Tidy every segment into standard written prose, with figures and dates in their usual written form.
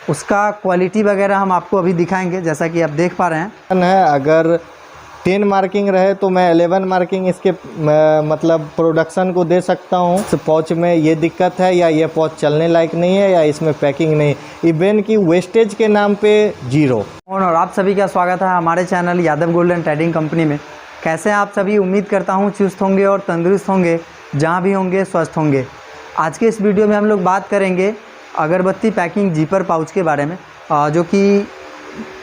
उसका क्वालिटी वगैरह हम आपको अभी दिखाएंगे, जैसा कि आप देख पा रहे हैं। अगर 10 मार्किंग रहे तो मैं 11 मार्किंग इसके मतलब प्रोडक्शन को दे सकता हूँ। इस पॉच में ये दिक्कत है या ये पॉच चलने लायक नहीं है या इसमें पैकिंग नहीं, इवन की वेस्टेज के नाम पे 0। और आप सभी का स्वागत है हमारे channel Yadav golden trading company में। कैसे हैं आप सभी? उम्मीद करता हूँ चुस्त होंगे और तंदुरुस्त होंगे, जहाँ भी होंगे स्वस्थ होंगे। आज के इस वीडियो में हम लोग बात करेंगे अगरबत्ती पैकिंग जीपर पाउच के बारे में, जो कि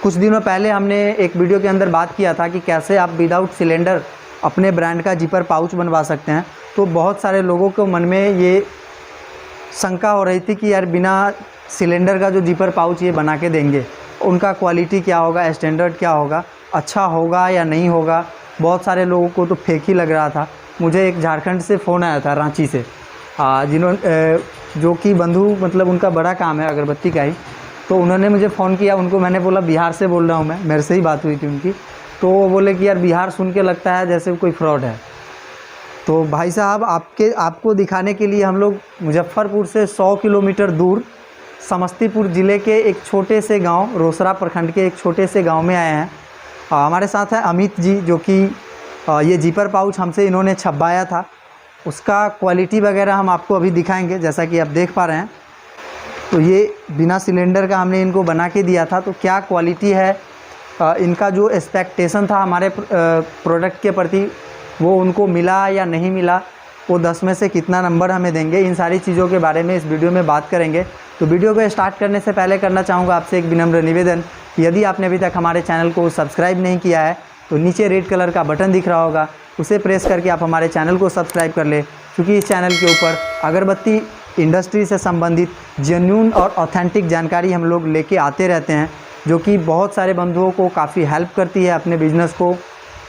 कुछ दिनों पहले हमने एक वीडियो के अंदर बात किया था कि कैसे आप विदाउट सिलेंडर अपने ब्रांड का जीपर पाउच बनवा सकते हैं। तो बहुत सारे लोगों को मन में ये शंका हो रही थी कि यार बिना सिलेंडर का जो जीपर पाउच ये बना के देंगे, उनका क्वालिटी क्या होगा, स्टैंडर्ड क्या होगा, अच्छा होगा या नहीं होगा। बहुत सारे लोगों को तो फेक ही लग रहा था। मुझे एक झारखंड से फ़ोन आया था, रांची से, जो कि बंधु मतलब उनका बड़ा काम है अगरबत्ती का ही। तो उन्होंने मुझे फ़ोन किया, उनको मैंने बोला बिहार से बोल रहा हूँ मैं, मेरे से ही बात हुई थी उनकी। तो वो बोले कि यार बिहार सुन के लगता है जैसे कोई फ्रॉड है। तो भाई साहब आपको दिखाने के लिए हम लोग मुजफ्फरपुर से 100 किलोमीटर दूर समस्तीपुर ज़िले के एक छोटे से गांव, रोसड़ा प्रखंड के एक छोटे से गांव में आए हैं। हमारे साथ है अमित जी, जो कि ये जीपर पाउच हमसे इन्होंने छपवाया था। उसका क्वालिटी वगैरह हम आपको अभी दिखाएंगे, जैसा कि आप देख पा रहे हैं। तो ये बिना सिलेंडर का हमने इनको बना के दिया था। तो क्या क्वालिटी है, इनका जो एक्सपेक्टेशन था हमारे प्रोडक्ट के प्रति, वो उनको मिला या नहीं मिला, वो 10 में से कितना नंबर हमें देंगे, इन सारी चीज़ों के बारे में इस वीडियो में बात करेंगे। तो वीडियो को स्टार्ट करने से पहले करना चाहूँगा आपसे एक विनम्र निवेदन, यदि आपने अभी तक हमारे चैनल को सब्सक्राइब नहीं किया है तो नीचे रेड कलर का बटन दिख रहा होगा, उसे प्रेस करके आप हमारे चैनल को सब्सक्राइब कर ले, क्योंकि इस चैनल के ऊपर अगरबत्ती इंडस्ट्री से संबंधित जेन्युइन और ऑथेंटिक जानकारी हम लोग लेके आते रहते हैं, जो कि बहुत सारे बंधुओं को काफ़ी हेल्प करती है अपने बिजनेस को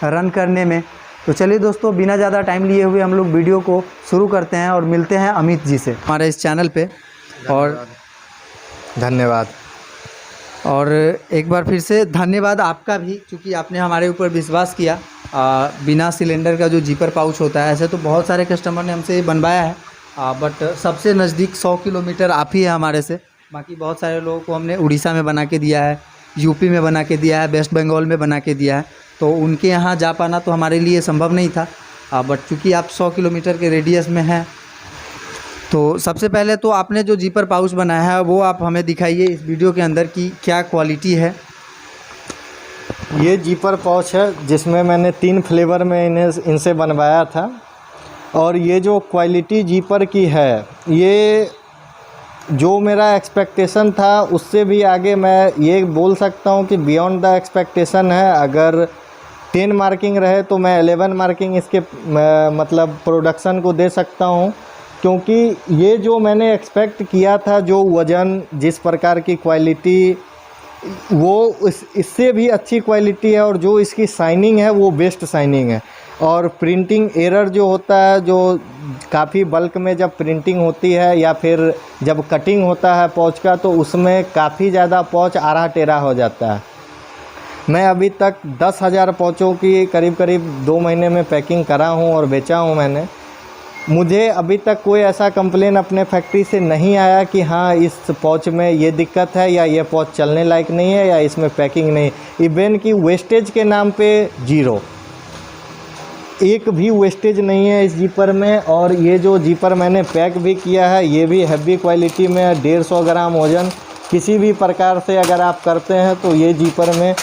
रन करने में। तो चलिए दोस्तों, बिना ज़्यादा टाइम लिए हुए हम लोग वीडियो को शुरू करते हैं और मिलते हैं अमित जी से हमारे इस चैनल पे। और धन्यवाद। और एक बार फिर से धन्यवाद आपका भी, क्योंकि आपने हमारे ऊपर विश्वास किया। बिना सिलेंडर का जो जीपर पाउच होता है, ऐसे तो बहुत सारे कस्टमर ने हमसे बनवाया है, बट सबसे नज़दीक 100 किलोमीटर आप ही है हमारे से। बाकी बहुत सारे लोगों को हमने उड़ीसा में बना के दिया है, यूपी में बना के दिया है, वेस्ट बंगाल में बना के दिया है। तो उनके यहाँ जा पाना तो हमारे लिए संभव नहीं था, बट चूँकि आप 100 किलोमीटर के रेडियस में हैं, तो सबसे पहले तो आपने जो जीपर पाउच बनाया है वो आप हमें दिखाइए इस वीडियो के अंदर की क्या क्वालिटी है। ये जीपर पाउच है जिसमें मैंने 3 फ्लेवर में इनसे बनवाया था। और ये जो क्वालिटी जीपर की है, ये जो मेरा एक्सपेक्टेशन था उससे भी आगे, मैं ये बोल सकता हूँ कि बियॉन्ड द एक्सपेक्टेशन है। अगर 10 मार्किंग रहे तो मैं 11 मार्किंग इसके मतलब प्रोडक्शन को दे सकता हूँ, क्योंकि ये जो मैंने एक्सपेक्ट किया था, जो वज़न, जिस प्रकार की क्वालिटी, वो इससे भी अच्छी क्वालिटी है। और जो इसकी शाइनिंग है वो बेस्ट शाइनिंग है। और प्रिंटिंग एरर जो होता है, जो काफ़ी बल्क में जब प्रिंटिंग होती है या फिर जब कटिंग होता है पाउच का, तो उसमें काफ़ी ज़्यादा पाउच आरा टेरा हो जाता है। मैं अभी तक 10,000 पाउचों की करीब 2 महीने में पैकिंग करा हूँ और बेचा हूँ मैंने। मुझे अभी तक कोई ऐसा कंप्लेन अपने फैक्ट्री से नहीं आया कि हाँ इस पाउच में ये दिक्कत है या ये पाउच चलने लायक नहीं है या इसमें पैकिंग नहीं। इवन की वेस्टेज के नाम पे 0, एक भी वेस्टेज नहीं है इस जीपर में। और ये जो जीपर मैंने पैक भी किया है, ये भी हैवी क्वालिटी में है, 150 ग्राम वज़न। किसी भी प्रकार से अगर आप करते हैं तो ये जीपर में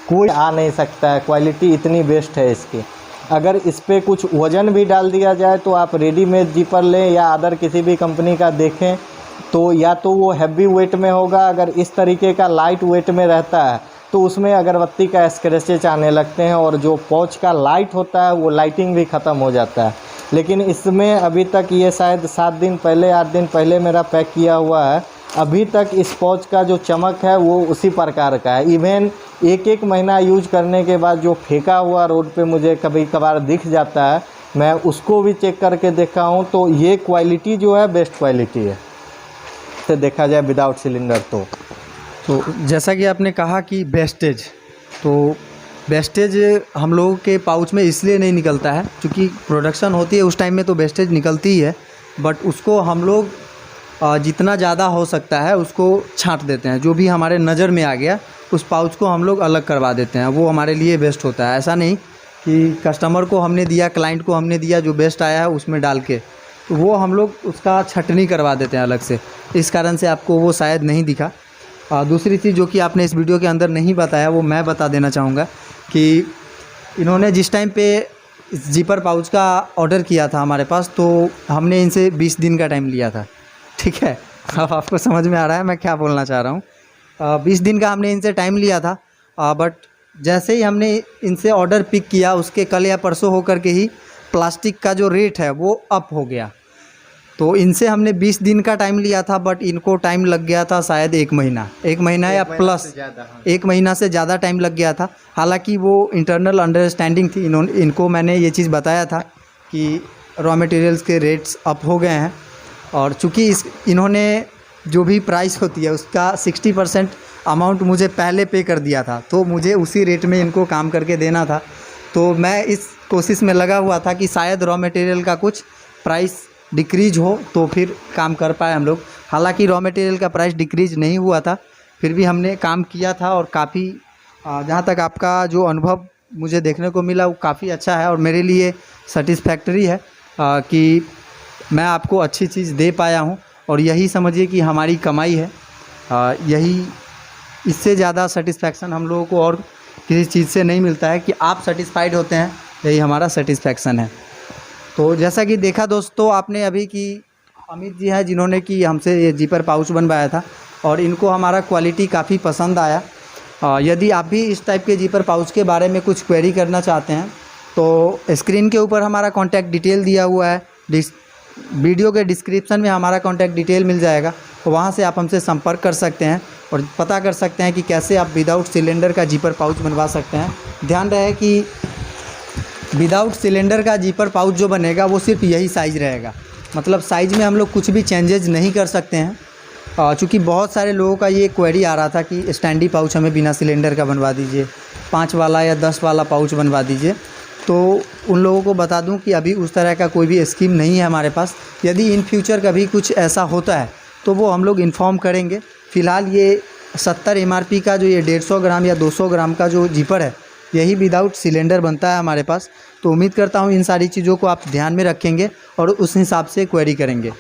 कोई आ नहीं सकता है, क्वालिटी इतनी बेस्ट है इसकी। अगर इस पर कुछ वज़न भी डाल दिया जाए तो आप रेडीमेड जीपर लें या अदर किसी भी कंपनी का देखें, तो या तो वो हैवी वेट में होगा। अगर इस तरीके का लाइट वेट में रहता है तो उसमें अगरबत्ती का स्क्रैचेज आने लगते हैं, और जो पाउच का लाइट होता है वो लाइटिंग भी ख़त्म हो जाता है। लेकिन इसमें अभी तक, ये शायद 7 दिन पहले 8 दिन पहले मेरा पैक किया हुआ है, अभी तक इस पाउच का जो चमक है वो उसी प्रकार का है। इवन 1 महीना यूज करने के बाद जो फेंका हुआ रोड पे मुझे कभी कभार दिख जाता है, मैं उसको भी चेक करके देखा हूँ। तो ये क्वालिटी जो है बेस्ट क्वालिटी है, से देखा जाए विदाउट सिलेंडर। तो जैसा कि आपने कहा कि वेस्टेज, तो वेस्टेज हम लोगों के पाउच में इसलिए नहीं निकलता है क्योंकि प्रोडक्शन होती है उस टाइम में तो वेस्टेज निकलती ही है, बट उसको हम लोग जितना ज़्यादा हो सकता है उसको छांट देते हैं। जो भी हमारे नज़र में आ गया उस पाउच को हम लोग अलग करवा देते हैं, वो हमारे लिए बेस्ट होता है। ऐसा नहीं कि कस्टमर को हमने दिया, क्लाइंट को हमने दिया, जो बेस्ट आया है उसमें डाल के, तो वो हम लोग उसका छटनी करवा देते हैं अलग से। इस कारण से आपको वो शायद नहीं दिखा। दूसरी चीज़ जो कि आपने इस वीडियो के अंदर नहीं बताया वो मैं बता देना चाहूँगा कि इन्होंने जिस टाइम पे इस जीपर पाउच का ऑर्डर किया था हमारे पास, तो हमने इनसे 20 दिन का टाइम लिया था। ठीक है, अब आपको समझ में आ रहा है मैं क्या बोलना चाह रहा हूँ। 20 दिन का हमने इनसे टाइम लिया था, बट जैसे ही हमने इनसे ऑर्डर पिक किया उसके कल या परसों होकर के ही प्लास्टिक का जो रेट है वो अप हो गया। तो इनसे हमने 20 दिन का टाइम लिया था, बट इनको टाइम लग गया था शायद 1 महीना या प्लस 1 महीना से ज़्यादा टाइम लग गया था। हालांकि वो इंटरनल अंडरस्टैंडिंग थी, इनको मैंने ये चीज़ बताया था कि रॉ मटेरियल्स के रेट्स अप हो गए हैं, और चूँकि इन्होंने जो भी प्राइस होती है उसका 60% अमाउंट मुझे पहले पे कर दिया था, तो मुझे उसी रेट में इनको काम करके देना था। तो मैं इस कोशिश में लगा हुआ था कि शायद रॉ मटेरियल का कुछ प्राइस डिक्रीज हो तो फिर काम कर पाए हम लोग। हालांकि रॉ मटेरियल का प्राइस डिक्रीज नहीं हुआ था, फिर भी हमने काम किया था, और काफ़ी जहाँ तक आपका जो अनुभव मुझे देखने को मिला वो काफ़ी अच्छा है, और मेरे लिए सेटिस्फैक्टरी है कि मैं आपको अच्छी चीज़ दे पाया हूँ। और यही समझिए कि हमारी कमाई है। यही, इससे ज़्यादा सेटिस्फैक्शन हम लोगों को और किसी चीज़ से नहीं मिलता है कि आप सेटिस्फाइड होते हैं, यही हमारा सेटिस्फैक्शन है। तो जैसा कि देखा दोस्तों आपने अभी कि अमित जी हैं जिन्होंने कि हमसे ये जीपर पाउच बनवाया था, और इनको हमारा क्वालिटी काफ़ी पसंद आया। यदि आप भी इस टाइप के जीपर पाउच के बारे में कुछ क्वेरी करना चाहते हैं तो स्क्रीन के ऊपर हमारा कॉन्टैक्ट डिटेल दिया हुआ है, वीडियो के डिस्क्रिप्शन में हमारा कॉन्टैक्ट डिटेल मिल जाएगा, वहाँ से आप हमसे संपर्क कर सकते हैं और पता कर सकते हैं कि कैसे आप विदाउट सिलेंडर का जीपर पाउच बनवा सकते हैं। ध्यान रहे कि विदाउट सिलेंडर का जीपर पाउच जो बनेगा वो सिर्फ यही साइज़ रहेगा, मतलब साइज़ में हम लोग कुछ भी चेंजेज नहीं कर सकते हैं। चूँकि बहुत सारे लोगों का ये क्वेरी आ रहा था कि स्टैंडी पाउच हमें बिना सिलेंडर का बनवा दीजिए, 5 वाला या 10 वाला पाउच बनवा दीजिए। तो उन लोगों को बता दूं कि अभी उस तरह का कोई भी स्कीम नहीं है हमारे पास। यदि इन फ्यूचर कभी कुछ ऐसा होता है तो वो हम लोग इन्फॉर्म करेंगे। फ़िलहाल ये 70 MRP का जो ये 150 ग्राम या 200 ग्राम का जो जीपर है यही विदाउट सिलेंडर बनता है हमारे पास। तो उम्मीद करता हूँ इन सारी चीज़ों को आप ध्यान में रखेंगे और उस हिसाब से क्वेरी करेंगे।